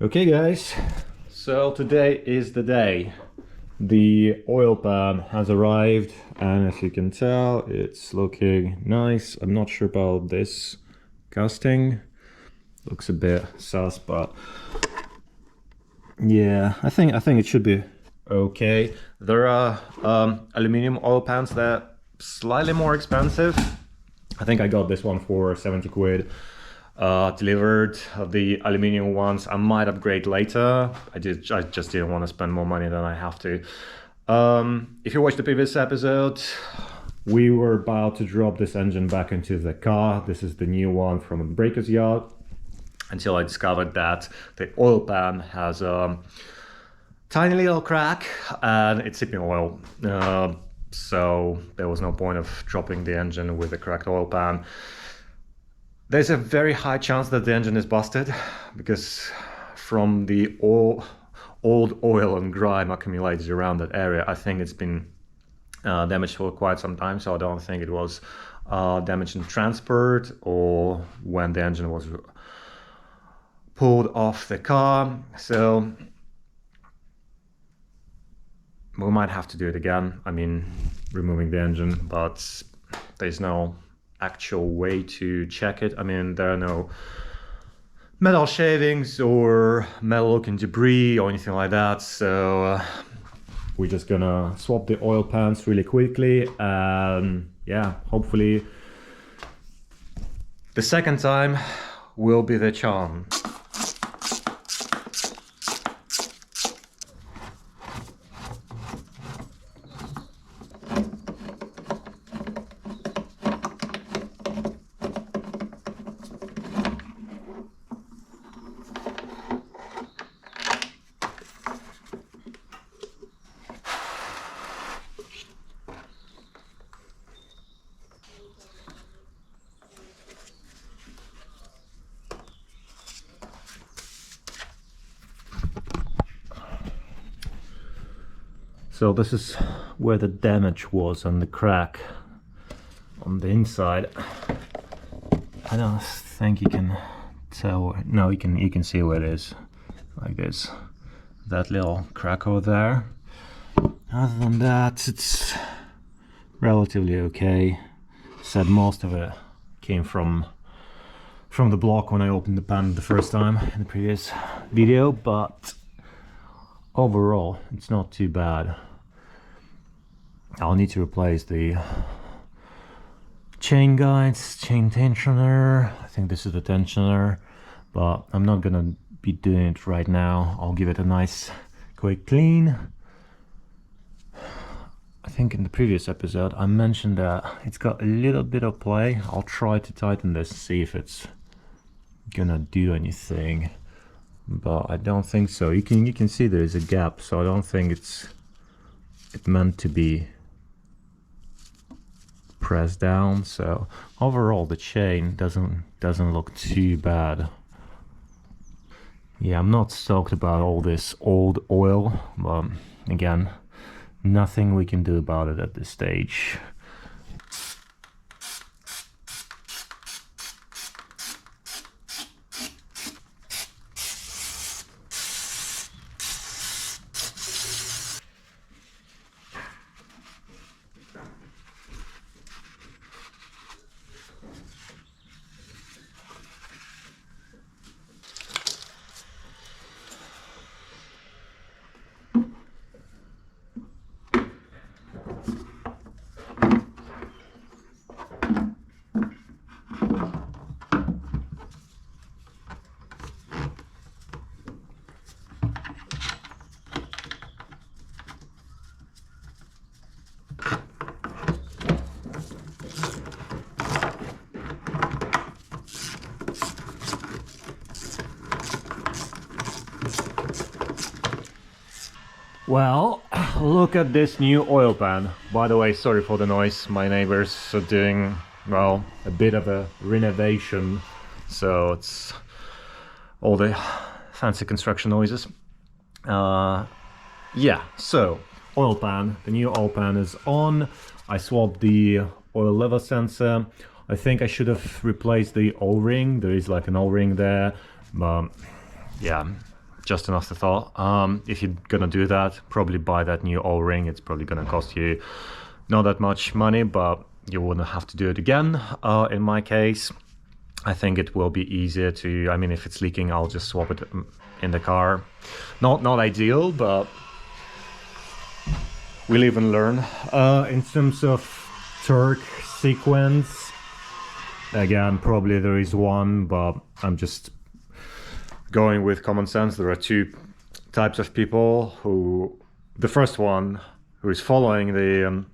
Okay guys, so today is the day. The oil pan has arrived and as you can tell it's looking nice. I'm not sure about this casting, looks a bit sus, but yeah, I think it should be okay. There are aluminum oil pans that are slightly more expensive. I think I got this one for 70 quid. Delivered the aluminium ones. I might upgrade later. I just didn't want to spend more money than I have to. If you watched the previous episode, we were about to drop this engine back into the car. This is the new one from a breaker's yard, until I discovered that the oil pan has a tiny little crack and it's sipping oil. So there was no point of dropping the engine with a cracked oil pan. There's a very high chance that the engine is busted because from the old oil and grime accumulated around that area, I think it's been damaged for quite some time. So I don't think it was damaged in transport or when the engine was pulled off the car. So we might have to do it again. I mean, removing the engine, but there's no actual way to check it. I mean, there are no metal shavings or metal looking debris or anything like that, so we're just gonna swap the oil pans really quickly and yeah, hopefully the second time will be the charm. So this is where the damage was on the crack on the inside. I don't think you can tell. No, you can see where it is, like this. That little crack over there. Other than that, it's relatively okay. Said most of it came from the block when I opened the pan the first time in the previous video, but overall it's not too bad. I'll need to replace the chain guides, chain tensioner. I think this is the tensioner, but I'm not gonna be doing it right now. I'll give it a nice quick clean. I think in the previous episode I mentioned that it's got a little bit of play. I'll try to tighten this, see if it's gonna do anything, but I don't think so. You can see there is a gap, so I don't think it's meant to be pressed down. So overall the chain doesn't look too bad. Yeah, I'm not stoked about all this old oil, but again, nothing we can do about it at this stage. Well, look at this new oil pan. By the way, sorry for the noise. My neighbors are doing, well, a bit of a renovation, so it's all the fancy construction noises. Yeah, so oil pan, the new oil pan is on. I swapped the oil level sensor. I think I should have replaced the O-ring. There is like an O-ring there, but yeah, just an afterthought. If you're gonna do that, probably buy that new O-ring. It's probably gonna cost you not that much money, but you wouldn't have to do it again. In my case, I think it will be easier to, I mean, if it's leaking, I'll just swap it in the car. Not ideal, but we'll even learn. In terms of torque sequence, again, probably there is one, but I'm just going with common sense. There are two types of people who, the first one who is following the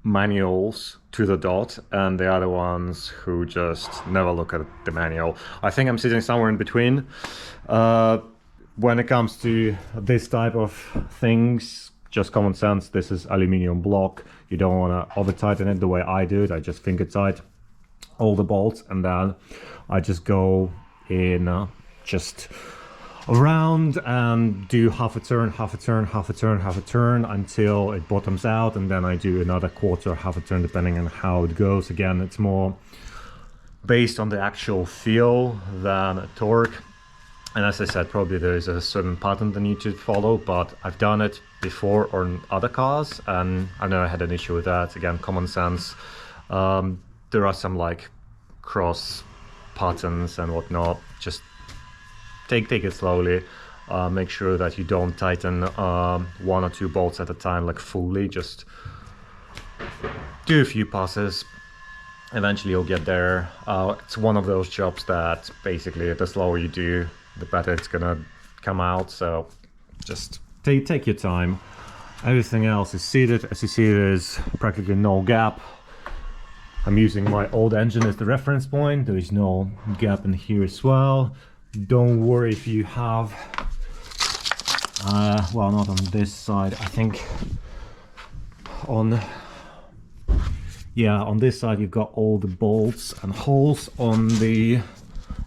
manuals to the dot, and the other ones who just never look at the manual. I think I'm sitting somewhere in between. When it comes to this type of things, just common sense. This is aluminium block. You don't want to over tighten it the way I do it. I just finger tight all the bolts, and then I just go in just around and do half a turn, half a turn, half a turn, half a turn until it bottoms out, and then I do another quarter, half a turn, depending on how it goes. Again, it's more based on the actual feel than a torque. And as I said, probably there is a certain pattern that you need to follow, but I've done it before on other cars and I never had an issue with that. Again, common sense. There are some like cross patterns and whatnot. Just take it slowly. Make sure that you don't tighten one or two bolts at a time, like fully. Just do a few passes. Eventually you'll get there. It's one of those jobs that basically the slower you do, the better it's gonna come out. So just take your time. Everything else is seated. As you see, there's practically no gap. I'm using my old engine as the reference point. There is no gap in here as well. Don't worry if you have, well, not on this side. I think on, yeah, on this side you've got all the bolts and holes. On the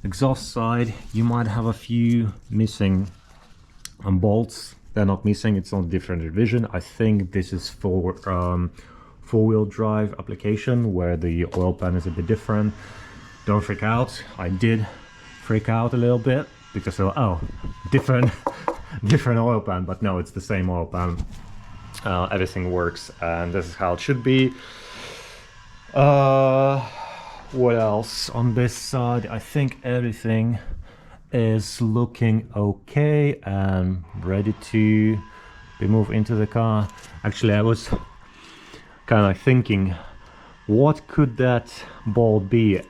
exhaust side you might have a few missing bolts. They're not missing, it's on different division. I think this is for four-wheel drive application where the oil pan is a bit different. Don't freak out. I did freak out a little bit because oh, different oil pan, but no, it's the same oil pan. Everything works and this is how it should be. What else on this side? I think everything is looking okay and ready to be moved into the car. Actually, I was kind of thinking, what could that bolt be?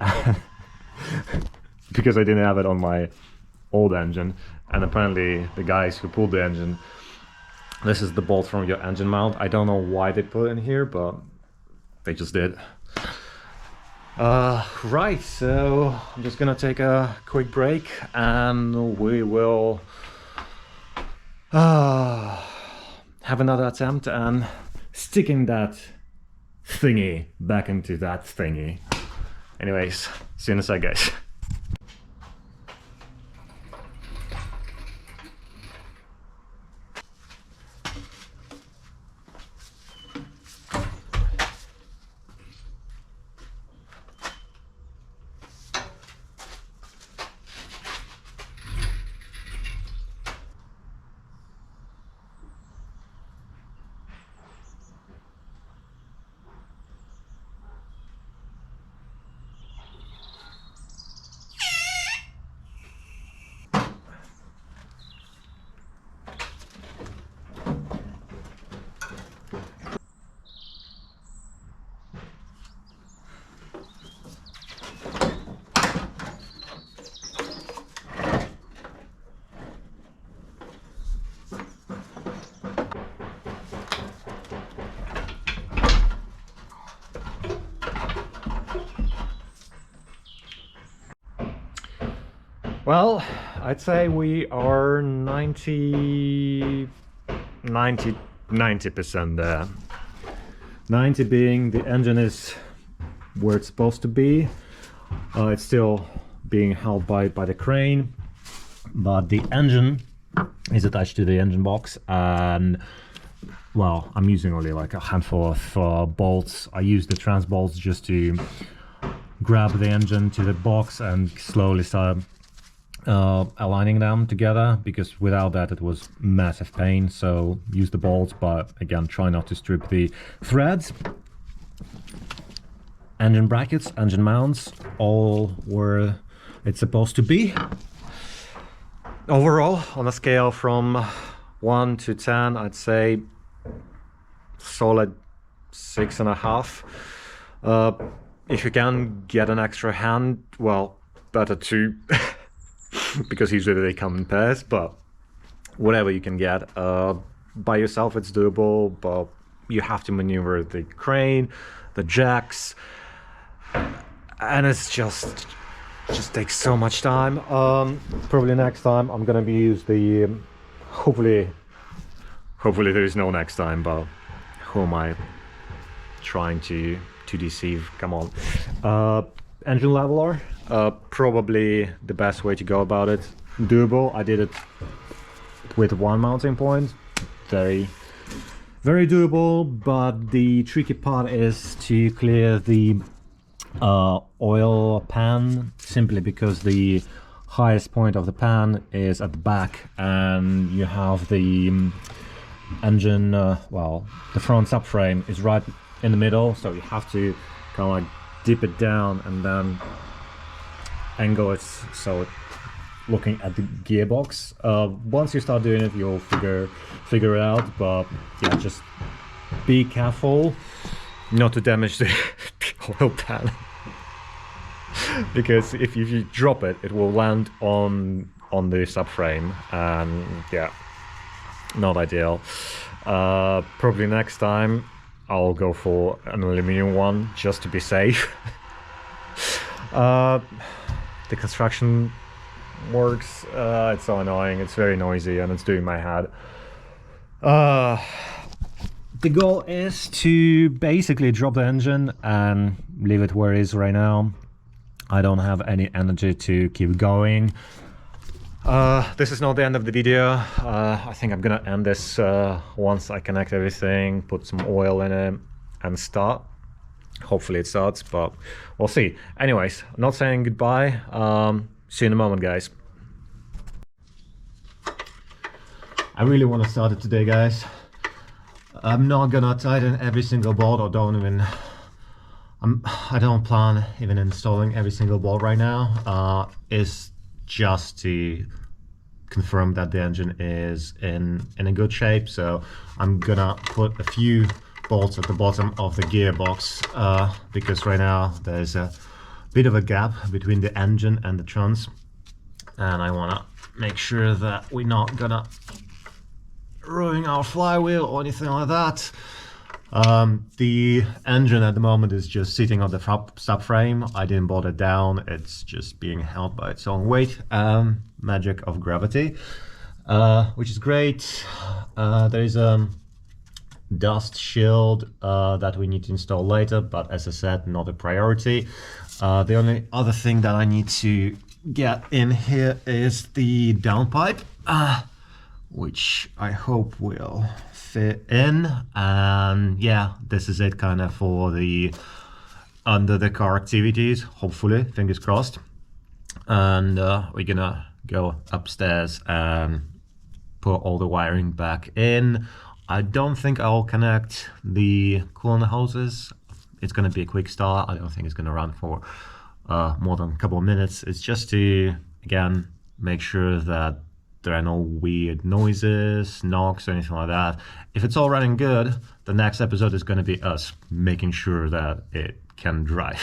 Because I didn't have it on my old engine, and apparently the guys who pulled the engine, this is the bolt from your engine mount. I don't know why they put it in here, but they just did. Right, so I'm just gonna take a quick break and we will have another attempt and sticking that thingy back into that thingy. Anyways, see you in a sec, guys. Well, I'd say we are 90% there. 90 being the engine is where it's supposed to be. It's still being held by the crane, but the engine is attached to the engine box, and well, I'm using only like a handful of bolts. I use the trans bolts just to grab the engine to the box and slowly start aligning them together, because without that it was massive pain. So use the bolts, but again, try not to strip the threads. Engine brackets, engine mounts, all where it's supposed to be. Overall, on a scale from 1 to 10, I'd say solid 6.5. If you can get an extra hand, well, better too, because usually they come in pairs, but whatever you can get. By yourself it's doable, but you have to maneuver the crane, the jacks, and it's just takes so much time. Probably next time I'm gonna be use the hopefully there is no next time, but who am I trying to deceive? Come on. Engine leveler, probably the best way to go about it. Doable. I did it with one mounting point. Very doable, but the tricky part is to clear the oil pan, simply because the highest point of the pan is at the back, and you have the engine, well, the front subframe is right in the middle, so you have to kind of like dip it down and then angle it so it's looking at the gearbox. Once you start doing it, you'll figure it out, but yeah, just be careful not to damage the oil pan, because if you drop it, it will land on the subframe, and yeah, not ideal. Probably next time I'll go for an aluminum one just to be safe. The construction works, it's so annoying, it's very noisy, and it's doing my head. The goal is to basically drop the engine and leave it where it is right now. I don't have any energy to keep going. This is not the end of the video. I think I'm gonna end this once I connect everything, put some oil in it, and start. Hopefully it starts, but we'll see. Anyways, not saying goodbye. See you in a moment, guys. I really want to start it today, guys. I'm not gonna tighten every single bolt, or I don't plan even installing every single bolt right now. It's just to confirm that the engine is in a good shape. So I'm gonna put a few bolts at the bottom of the gearbox, because right now there's a bit of a gap between the engine and the trans, and I wanna make sure that we're not gonna ruin our flywheel or anything like that. The engine at the moment is just sitting on the subframe. I didn't bolt it down, it's just being held by its own weight. Magic of gravity, which is great. There is a dust shield that we need to install later, but as I said, not a priority. The only other thing that I need to get in here is the downpipe, which I hope will fit in. And yeah, this is it kind of for the under the car activities, hopefully, fingers crossed. And we're gonna go upstairs and put all the wiring back in. I don't think I'll connect the coolant hoses. It's gonna be a quick start. I don't think it's gonna run for more than a couple of minutes. It's just to, again, make sure that there are no weird noises, knocks, or anything like that. If it's all running good, the next episode is going to be us making sure that it can drive.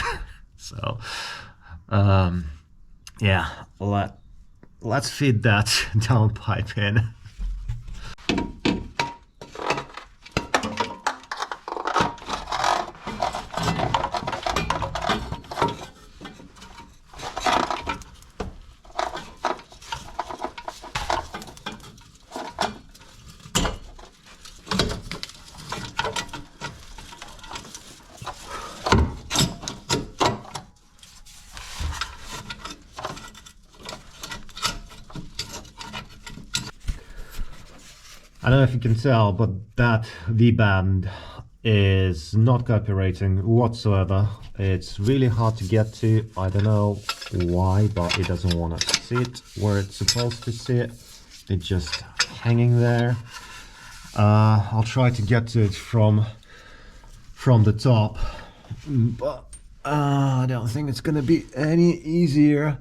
So, yeah, let's feed that downpipe in. I don't know if you can tell, but that V-band is not cooperating whatsoever. It's really hard to get to. I don't know why, but it doesn't want to sit where it's supposed to sit. It's just hanging there. I'll try to get to it from the top, but I don't think it's gonna be any easier.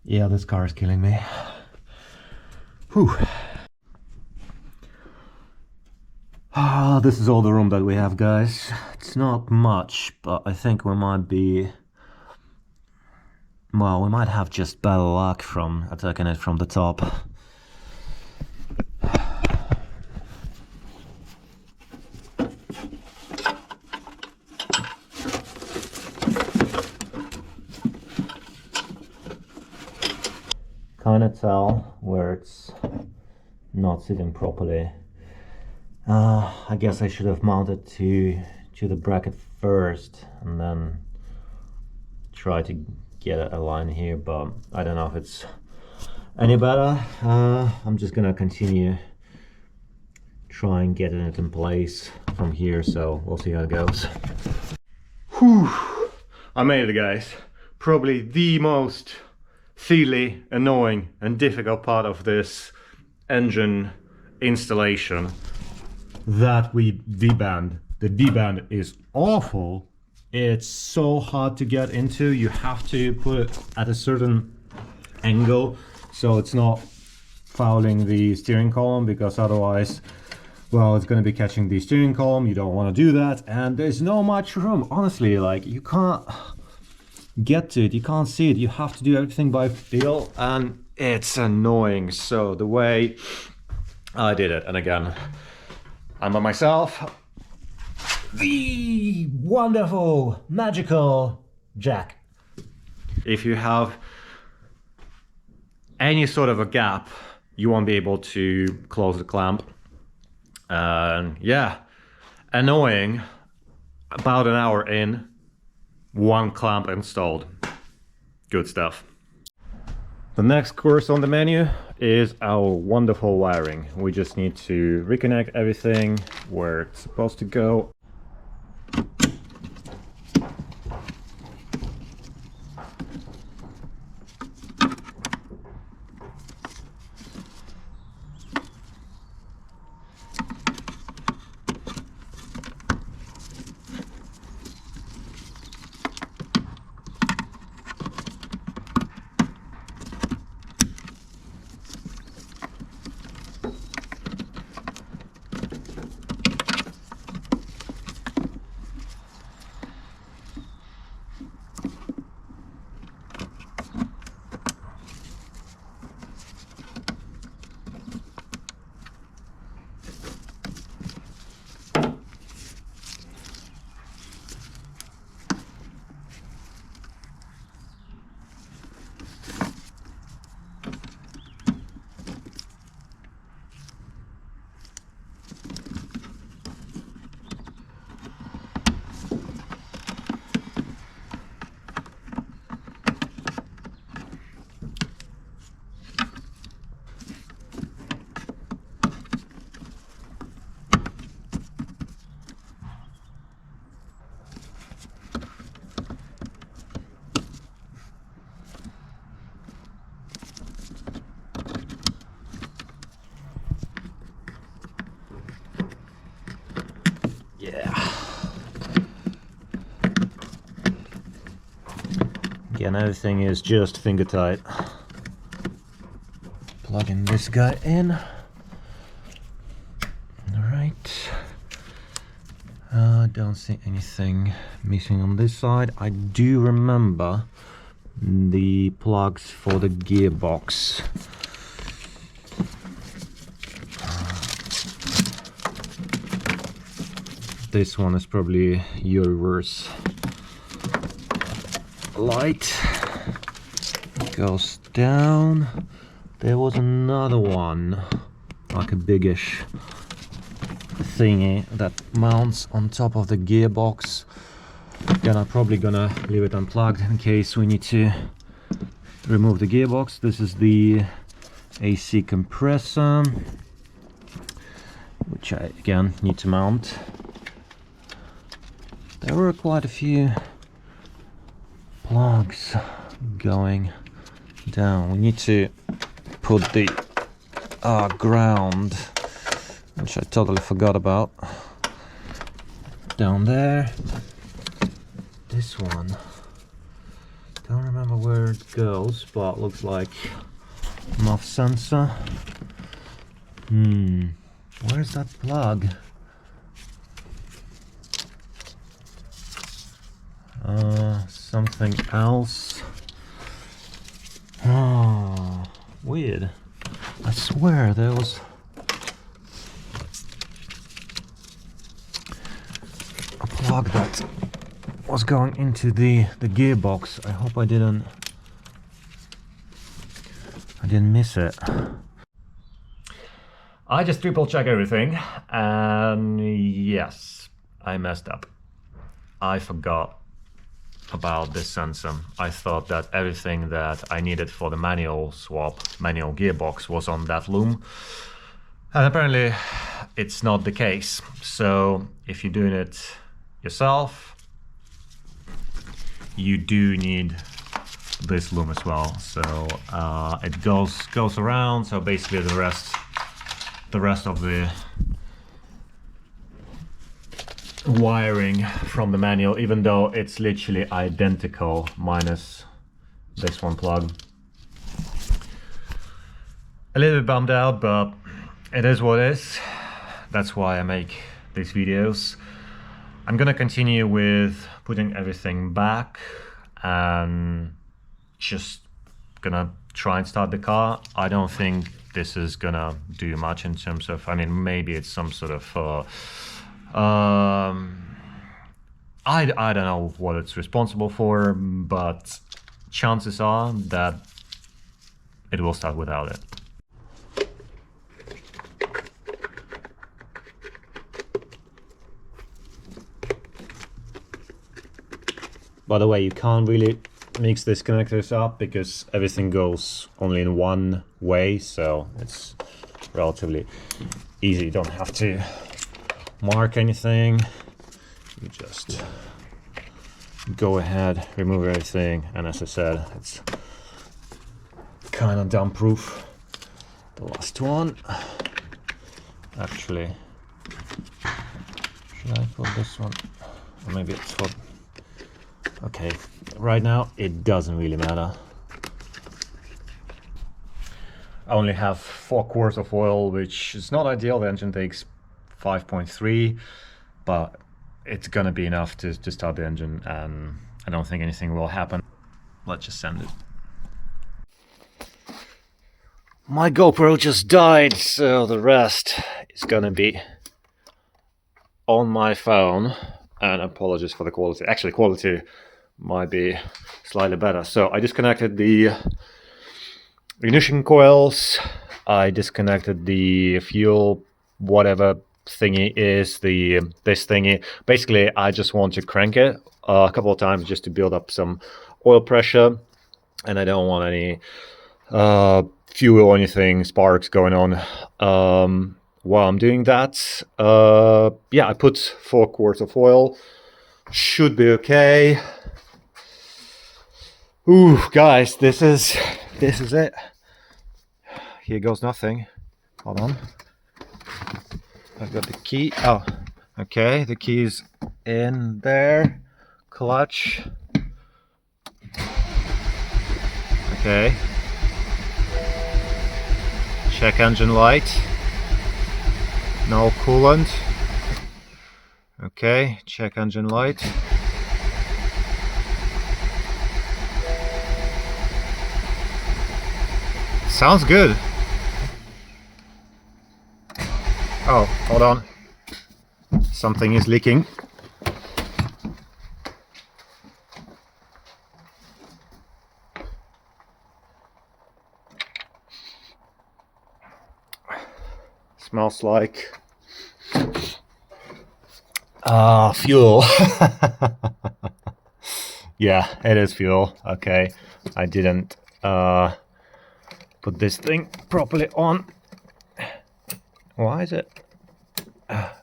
Yeah, this car is killing me. Whew. This is all the room that we have, guys. It's not much, but I think we might be... well, we might have just bad luck from attacking it from the top. Kinda tell where it's not sitting properly. I guess I should have mounted to the bracket first and then try to get a line here, but I don't know if it's any better. I'm just gonna continue trying getting it in place from here, so we'll see how it goes. Whew! I made it, guys. Probably the most silly, annoying and difficult part of this engine installation, that we deband. The deband is awful. It's so hard to get into. You have to put it at a certain angle so it's not fouling the steering column, because otherwise, well, it's going to be catching the steering column. You don't want to do that, and there's no much room, honestly. Like, you can't get to it, you can't see it, you have to do everything by feel, and it's annoying. So the way I did it, and again, I'm by myself, the wonderful, magical jack. If you have any sort of a gap, you won't be able to close the clamp. Yeah, annoying. About an hour in, one clamp installed. Good stuff. The next course on the menu is our wonderful wiring. We just need to reconnect everything where it's supposed to go. Again, everything is just finger tight. Plugging this guy in. Alright. Don't see anything missing on this side. I do remember the plugs for the gearbox. This one is probably your reverse light. Goes down. There was another one, like a biggish thingy that mounts on top of the gearbox. Then I'm probably gonna leave it unplugged in case we need to remove the gearbox. This is the AC compressor, which I again need to mount. There were quite a few plugs going down. We need to put the ground, which I totally forgot about, down there. This one, don't remember where it goes, but looks like muff sensor. Where's that plug? Something else. Oh, weird. I swear there was a plug that was going into the gearbox. I hope I didn't miss it. I just triple check everything, and yes, I messed up. I forgot about this sensor. I thought that everything that I needed for the manual gearbox was on that loom, and apparently it's not the case. So if you're doing it yourself, you do need this loom as well. So it goes around. So basically the rest of the wiring from the manual, even though it's literally identical minus this one plug. A little bit bummed out, but it is what it is. That's why I make these videos. I'm gonna continue with putting everything back and just gonna try and start the car. I don't think this is gonna do much in terms of, I mean, maybe it's some sort of I don't know what it's responsible for, but chances are that it will start without it. By the way, you can't really mix these connectors up because everything goes only in one way, so it's relatively easy. You don't have to mark anything. You just go ahead, remove everything, and as I said, it's kind of dump proof. The last one, actually, should I put this one, or maybe it's for, okay, right now it doesn't really matter. I only have 4 quarts of oil, which is not ideal. The engine takes 5.3, but it's gonna be enough to start the engine, and I don't think anything will happen. Let's just send it. My GoPro just died, so the rest is gonna be on my phone, and apologies for the quality. Actually, quality might be slightly better. So I disconnected the ignition coils, I disconnected the fuel, whatever thingy is this thingy. Basically, I just want to crank it a couple of times just to build up some oil pressure, and I don't want any fuel or anything, sparks going on while I'm doing that. Yeah, I put 4 quarts of oil. Should be okay. Ooh, guys, this is it. Here goes nothing. Hold on. I've got the key. Oh, okay. The key's in there. Clutch. Okay. Check engine light. No coolant. Okay. Check engine light. Sounds good. Oh, hold on. Something is leaking. Smells like fuel. Yeah, it is fuel. Okay, I didn't put this thing properly on. Why is it?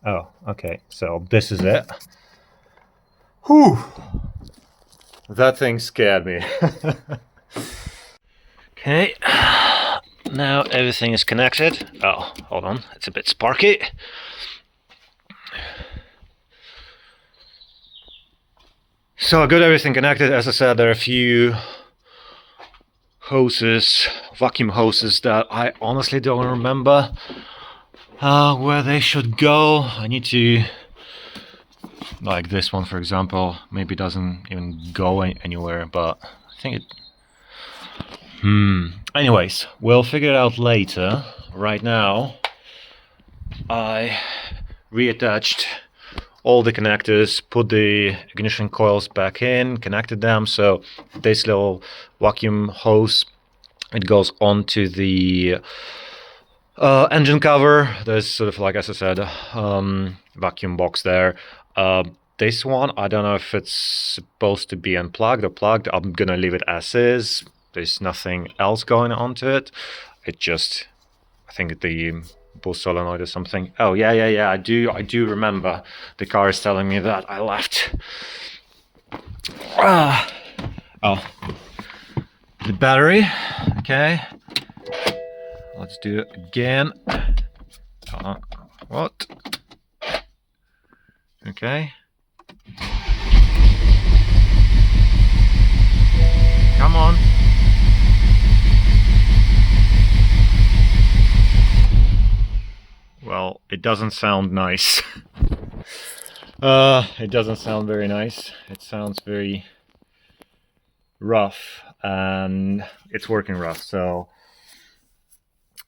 Oh, okay, so this is it. Whew! That thing scared me. Okay, now everything is connected. Oh, hold on, it's a bit sparky. So I got everything connected. As I said, there are a few hoses, vacuum hoses, that I honestly don't remember where they should go. I need to, like this one for example, maybe doesn't even go anywhere, but I think it... Anyways, we'll figure it out later. Right now, I reattached all the connectors, put the ignition coils back in, connected them. So this little vacuum hose, it goes onto the engine cover. There's sort of, like as I said, vacuum box there. This one, I don't know if it's supposed to be unplugged or plugged. I'm gonna leave it as is. There's nothing else going onto it. It just, I think the boost solenoid or something. Oh yeah. I do remember. The car is telling me that I left. Oh, the battery. Okay. Let's do it again. What? Okay. Come on. Well, it doesn't sound nice. It doesn't sound very nice. It sounds very rough, and it's working rough, so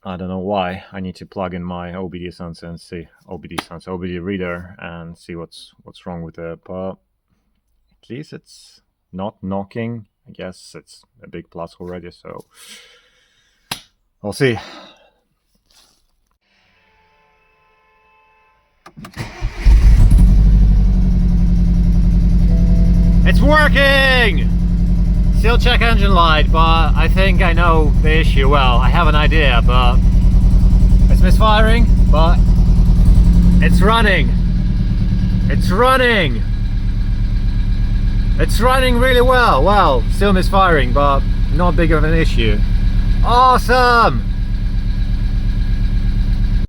I don't know why. I need to plug in my OBD sensor and see OBD reader and see what's wrong with it. But at least it's not knocking. I guess it's a big plus already, so we'll see. It's working! Still check engine light, but I think I know the issue well. I have an idea, but it's misfiring, but it's running. It's running! It's running really well. Well, still misfiring, but not big of an issue. Awesome!